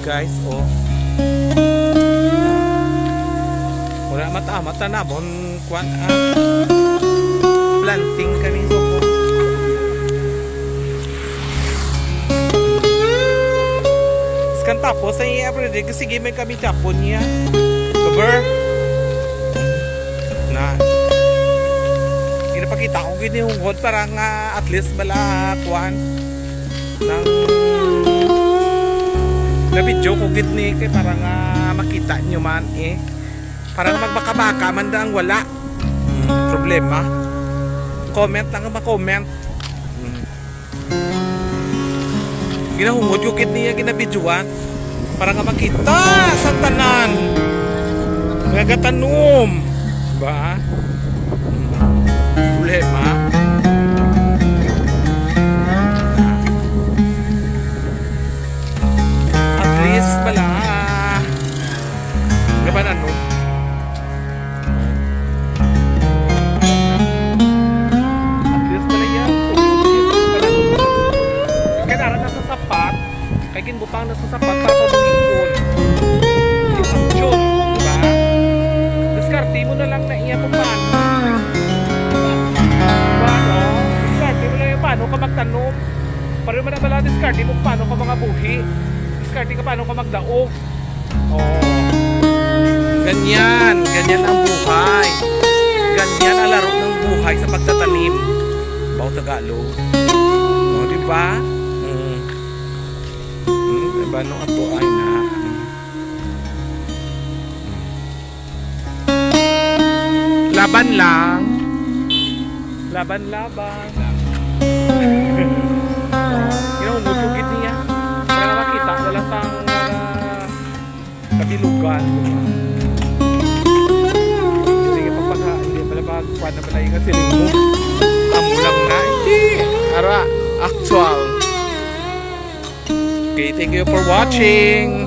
guys, oh. Wala mata na bon kwan planting kami so. Sekan tapos ay everyday kasi game kami tapon niya. Cover. Na. Ginapakita ko gini yung god parang at least bala kwan nang na video ko gini kay parang makita nyo man eh. Parang magbaka-baka man daang wala problema. Comment lang ang ma-comment. Ginahungod yung kit niya ginabidyoan para nga makita sa tanan nagatanom ba? Problema. At least pala gabanan no. Butang na sa sapat para pabuhingkol yung aksyon, diba? Diskarte mo na lang na iya kung paano, diskarte mo lang yung paano ka magtanom para mo na pala diskarte mo paano ka mga buhi, diskarte ka paano ka magdaog. Oh, ganyan ang buhay, ganyan ang laro ng buhay sa pagtatanim Bao Tagalog. O, diba? Bano ato ay na laban lang laban kinahumutugit niya para makita na lang sang katilugan hindi pagpaka hindi pala pagkuhan na pala yung kasiling mo amo lang na hindi ara actual. Okay, thank you for watching.